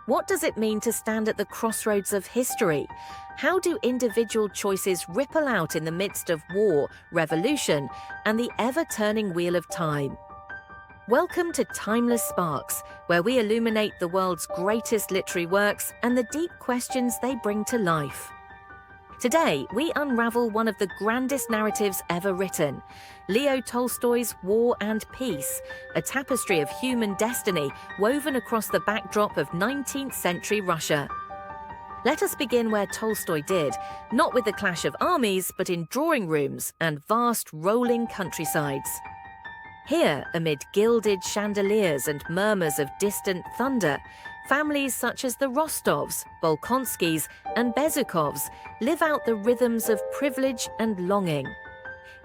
What does it mean to stand at the crossroads of history? How do individual choices ripple out in the midst of war, revolution, and the ever-turning wheel of time? Welcome to Timeless Sparks, where we illuminate the world's greatest literary works and the deep questions they bring to life. Today, we unravel one of the grandest narratives ever written, Leo Tolstoy's War and Peace, a tapestry of human destiny woven across the backdrop of 19th century Russia. Let us begin where Tolstoy did, not with the clash of armies, but in drawing rooms and vast rolling countrysides. Here, amid gilded chandeliers and murmurs of distant thunder, families such as the Rostovs, Bolkonskys, and Bezukovs live out the rhythms of privilege and longing.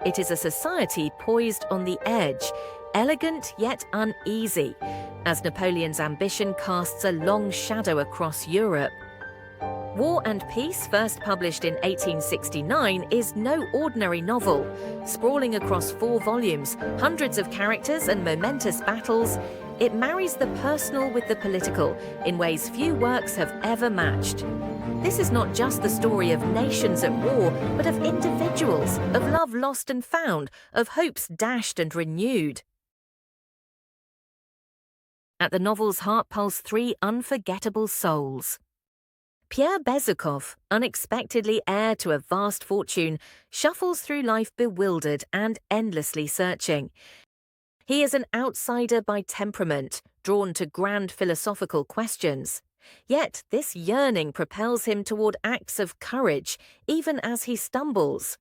It is a society poised on the edge, elegant yet uneasy, as Napoleon's ambition casts a long shadow across Europe. War and Peace, first published in 1869, is no ordinary novel. Sprawling across 4 volumes, hundreds of characters and momentous battles, it marries the personal with the political in ways few works have ever matched. This is not just the story of nations at war, but of individuals, of love lost and found, of hopes dashed and renewed. At the novel's heart pulse 3 unforgettable souls. Pierre Bezukov, unexpectedly heir to a vast fortune, shuffles through life bewildered and endlessly searching. He is an outsider by temperament, drawn to grand philosophical questions. Yet this yearning propels him toward acts of courage, even as he stumbles.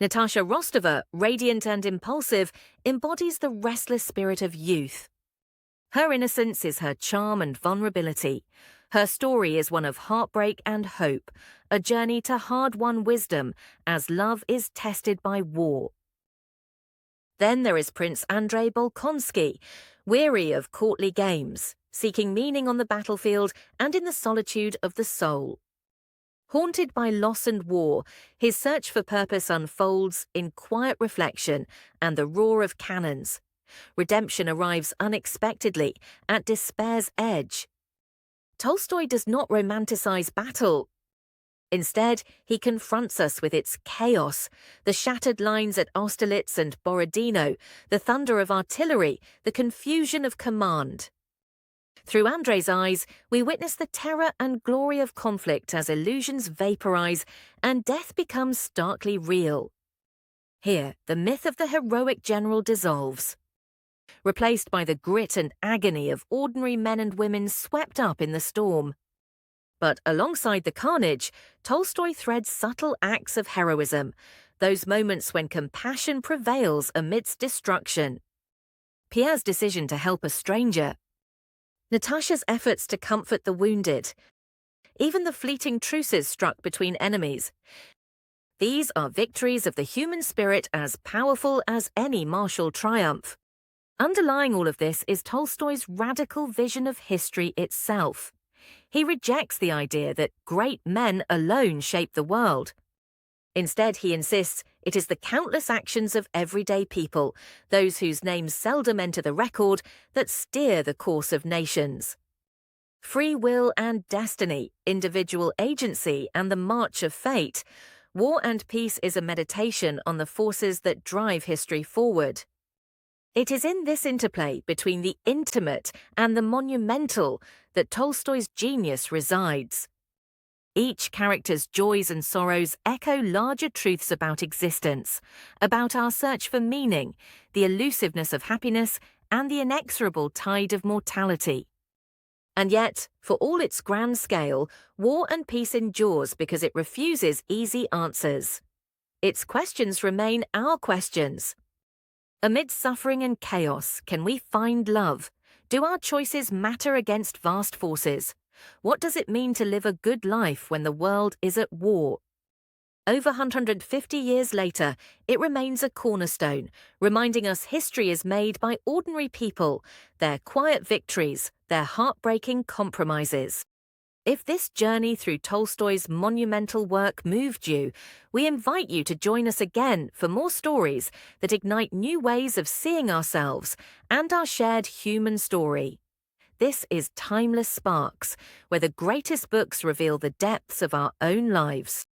Natasha Rostova, radiant and impulsive, embodies the restless spirit of youth. Her innocence is her charm and vulnerability. Her story is one of heartbreak and hope, a journey to hard-won wisdom as love is tested by war. Then there is Prince Andrei Bolkonsky, weary of courtly games, seeking meaning on the battlefield and in the solitude of the soul. Haunted by loss and war, his search for purpose unfolds in quiet reflection and the roar of cannons. Redemption arrives unexpectedly, at despair's edge. Tolstoy does not romanticize battle. Instead, he confronts us with its chaos, the shattered lines at Austerlitz and Borodino, the thunder of artillery, the confusion of command. Through Andrei's eyes, we witness the terror and glory of conflict as illusions vaporize and death becomes starkly real. Here, the myth of the heroic general dissolves, replaced by the grit and agony of ordinary men and women swept up in the storm. But alongside the carnage, Tolstoy threads subtle acts of heroism, those moments when compassion prevails amidst destruction. Pierre's decision to help a stranger, Natasha's efforts to comfort the wounded, even the fleeting truces struck between enemies. These are victories of the human spirit as powerful as any martial triumph. Underlying all of this is Tolstoy's radical vision of history itself. He rejects the idea that great men alone shape the world. Instead, he insists it is the countless actions of everyday people, those whose names seldom enter the record, that steer the course of nations. Free will and destiny, individual agency, and the march of fate. War and Peace is a meditation on the forces that drive history forward. It is in this interplay between the intimate and the monumental that Tolstoy's genius resides. Each character's joys and sorrows echo larger truths about existence, about our search for meaning, the elusiveness of happiness, and the inexorable tide of mortality. And yet, for all its grand scale, War and Peace endures because it refuses easy answers. Its questions remain our questions. Amid suffering and chaos, can we find love? Do our choices matter against vast forces? What does it mean to live a good life when the world is at war? Over 150 years later, it remains a cornerstone, reminding us history is made by ordinary people, their quiet victories, their heartbreaking compromises. If this journey through Tolstoy's monumental work moved you, we invite you to join us again for more stories that ignite new ways of seeing ourselves and our shared human story. This is Timeless Sparks, where the greatest books reveal the depths of our own lives.